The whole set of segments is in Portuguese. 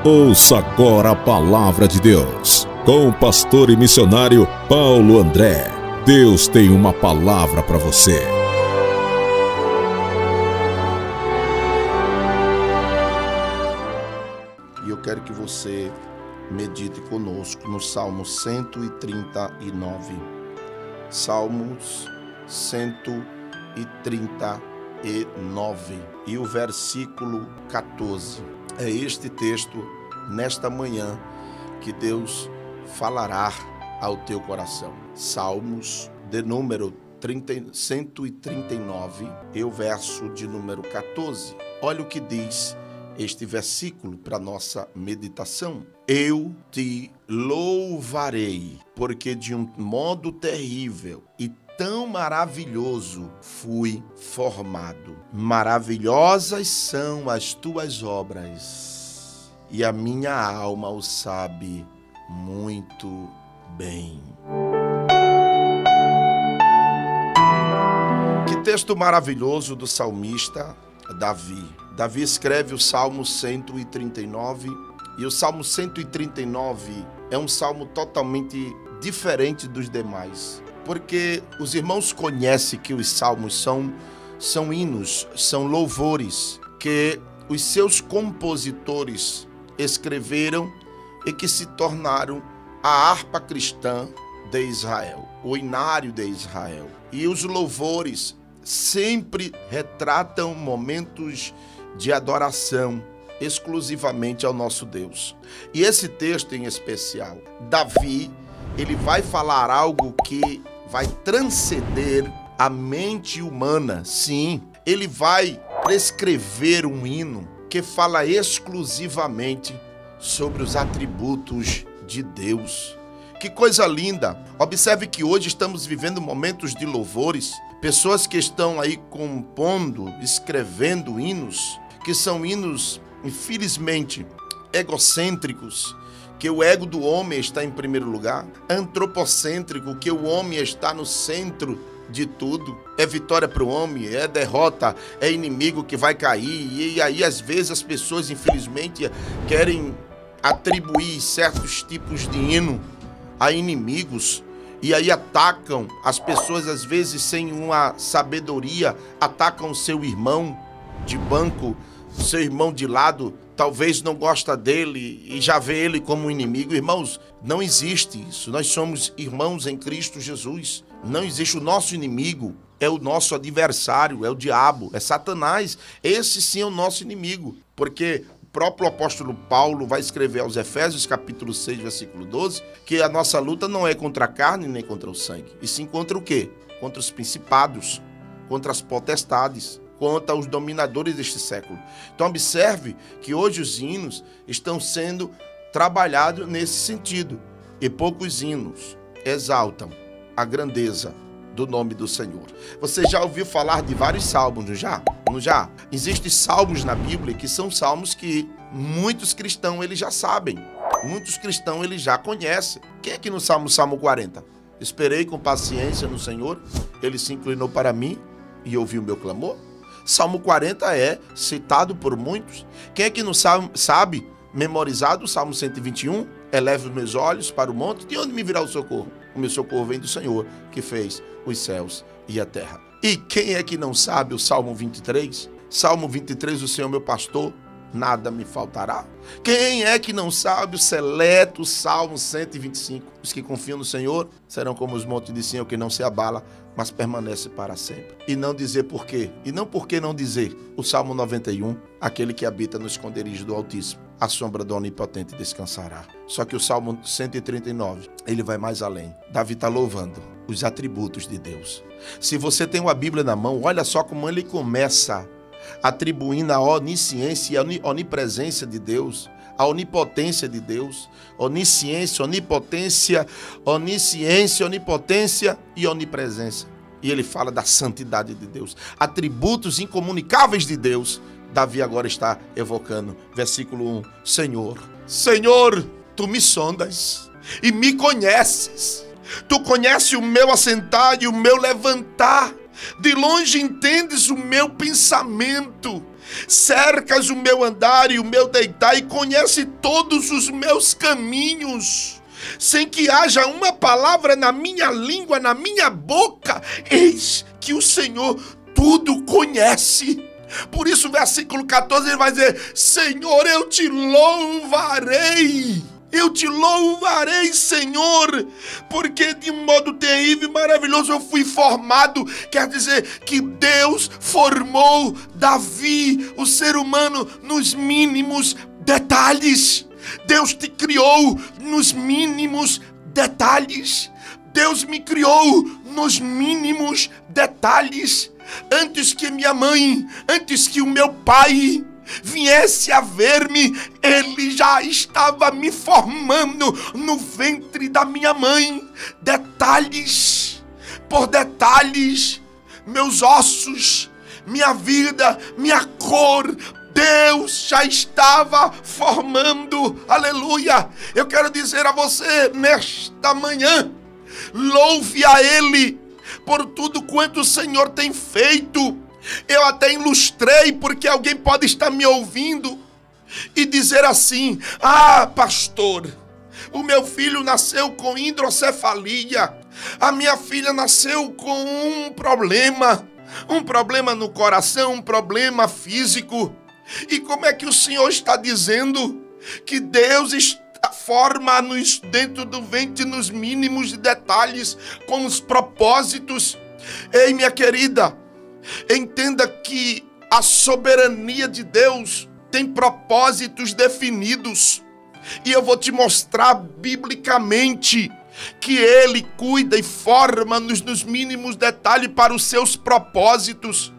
Ouça agora a palavra de Deus, com o pastor e missionário Paulo André. Deus tem uma palavra para você. E eu quero que você medite conosco no Salmo 139. Salmos 139 e o versículo 14. É este texto, nesta manhã, que Deus falará ao teu coração. Salmos de número 139 e o verso de número 14. Olha o que diz este versículo para nossa meditação. Eu te louvarei, porque de um modo terrível e tão maravilhoso fui formado. Maravilhosas são as tuas obras, e a minha alma o sabe muito bem. Que texto maravilhoso do salmista Davi. Davi escreve o Salmo 139, e o Salmo 139 é um salmo totalmente diferente dos demais, porque os irmãos conhecem que os salmos são hinos, são louvores que os seus compositores escreveram e que se tornaram a harpa cristã de Israel, o inário de Israel. E os louvores sempre retratam momentos de adoração exclusivamente ao nosso Deus. E esse texto em especial, Davi, ele vai falar algo que vai transcender a mente humana. Sim, ele vai prescrever um hino que fala exclusivamente sobre os atributos de Deus. Que coisa linda! Observe que hoje estamos vivendo momentos de louvores, pessoas que estão aí compondo, escrevendo hinos, que são hinos, infelizmente, egocêntricos, que o ego do homem está em primeiro lugar, antropocêntrico, que o homem está no centro de tudo, é vitória para o homem, é derrota, é inimigo que vai cair, e aí às vezes as pessoas, infelizmente, querem atribuir certos tipos de hino a inimigos, e aí atacam as pessoas, às vezes sem uma sabedoria, atacam o seu irmão de banco, seu irmão de lado, talvez não gosta dele e já vê ele como um inimigo. Irmãos, não existe isso. Nós somos irmãos em Cristo Jesus. Não existe. O nosso inimigo é o nosso adversário, é o diabo, é Satanás. Esse sim é o nosso inimigo, porque o próprio apóstolo Paulo vai escrever aos Efésios, capítulo 6, versículo 12, que a nossa luta não é contra a carne nem contra o sangue, e sim contra o quê? Contra os principados, contra as potestades, contra os dominadores deste século. Então observe que hoje os hinos estão sendo trabalhados nesse sentido, e poucos hinos exaltam a grandeza do nome do Senhor. Você já ouviu falar de vários salmos, não já? Não já? Existem salmos na Bíblia que são salmos que muitos cristãos eles já sabem, muitos cristãos eles já conhecem. Quem é que no Salmo 40? Esperei com paciência no Senhor, ele se inclinou para mim e ouviu o meu clamor. Salmo 40 é citado por muitos. Quem é que não sabe memorizado o Salmo 121? Eleve os meus olhos para o monte, de onde me virá o socorro? O meu socorro vem do Senhor, que fez os céus e a terra. E quem é que não sabe o Salmo 23? Salmo 23, o Senhor meu pastor, nada me faltará. Quem é que não sabe o seleto Salmo 125? Os que confiam no Senhor serão como os montes de Sião, que não se abala, mas permanece para sempre. E não dizer por quê. E não por que não dizer o Salmo 91, aquele que habita no esconderijo do Altíssimo, a sombra do Onipotente descansará. Só que o Salmo 139, ele vai mais além. Davi está louvando os atributos de Deus. Se você tem uma Bíblia na mão, olha só como ele começa atribuindo a onisciência e a onipresença de Deus, a onipotência de Deus, onisciência, onipotência, onisciência, onipotência e onipresença. E ele fala da santidade de Deus, atributos incomunicáveis de Deus. Davi agora está evocando, versículo 1, Senhor, tu me sondas e me conheces. Tu conheces o meu assentar e o meu levantar. De longe entendes o meu pensamento, cercas o meu andar e o meu deitar, e conhece todos os meus caminhos, sem que haja uma palavra na minha língua, na minha boca. Eis que o Senhor tudo conhece. Por isso, versículo 14, ele vai dizer: Senhor, eu te louvarei. Eu te louvarei, Senhor, porque de um modo terrível e maravilhoso eu fui formado. Quer dizer que Deus formou Davi, o ser humano, nos mínimos detalhes. Deus te criou nos mínimos detalhes. Deus me criou nos mínimos detalhes. Antes que minha mãe, antes que o meu pai viesse a ver-me, ele já estava me formando no ventre da minha mãe. Detalhes por detalhes, meus ossos, minha vida, minha cor, Deus já estava formando. Aleluia! Eu quero dizer a você nesta manhã: louve a Ele por tudo quanto o Senhor tem feito. Eu até ilustrei, porque alguém pode estar me ouvindo e dizer assim: ah, pastor, o meu filho nasceu com hidrocefalia, a minha filha nasceu com um problema no coração, um problema físico. E como é que o Senhor está dizendo que Deus forma-nos dentro do ventre nos mínimos detalhes, com os propósitos? Ei, minha querida, entenda que a soberania de Deus tem propósitos definidos. E eu vou te mostrar biblicamente que Ele cuida e forma-nos nos mínimos detalhes para os seus propósitos.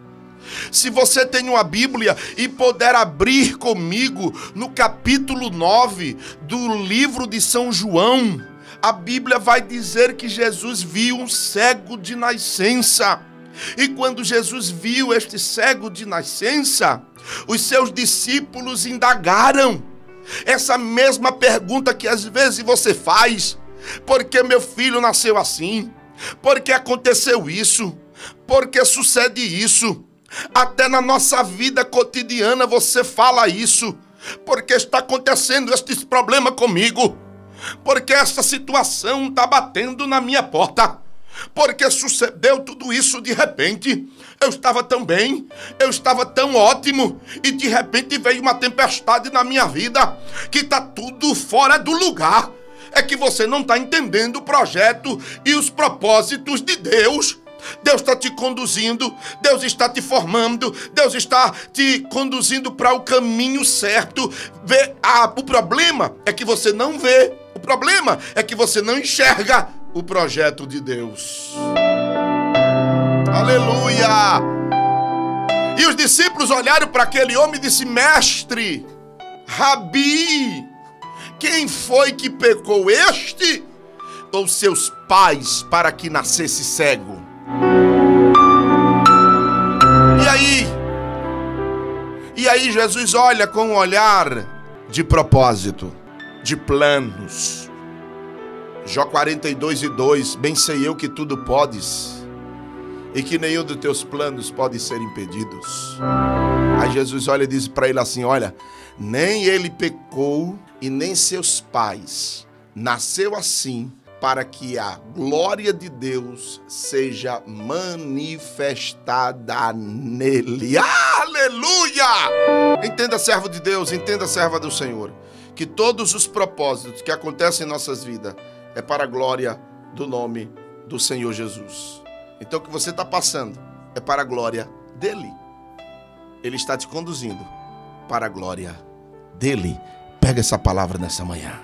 Se você tem uma Bíblia e puder abrir comigo no capítulo 9 do livro de São João, a Bíblia vai dizer que Jesus viu um cego de nascença. E quando Jesus viu este cego de nascença, os seus discípulos indagaram essa mesma pergunta que às vezes você faz: por que meu filho nasceu assim? Por que aconteceu isso? Por que sucede isso? Até na nossa vida cotidiana você fala isso: por que está acontecendo este problema comigo? Por que essa situação está batendo na minha porta? Porque sucedeu tudo isso de repente. Eu estava tão bem, eu estava tão ótimo, e de repente veio uma tempestade na minha vida que está tudo fora do lugar. É que você não está entendendo o projeto e os propósitos de Deus. Deus está te conduzindo, Deus está te formando, Deus está te conduzindo para o caminho certo. O problema é que você não vê, o problema é que você não enxerga o projeto de Deus. Aleluia! E os discípulos olharam para aquele homem e disseram: mestre, Rabi, quem foi que pecou, este ou seus pais, para que nascesse cego? E aí Jesus olha com um olhar de propósito, de planos. Jó 42:2: bem sei eu que tudo podes, e que nenhum dos teus planos pode ser impedidos. Aí Jesus olha e diz para ele assim: olha, nem ele pecou e nem seus pais, nasceu assim para que a glória de Deus seja manifestada nele. Aleluia! Entenda, servo de Deus, entenda, serva do Senhor, que todos os propósitos que acontecem em nossas vidas é para a glória do nome do Senhor Jesus. Então o que você está passando é para a glória dele. Ele está te conduzindo para a glória dele. Pega essa palavra nessa manhã.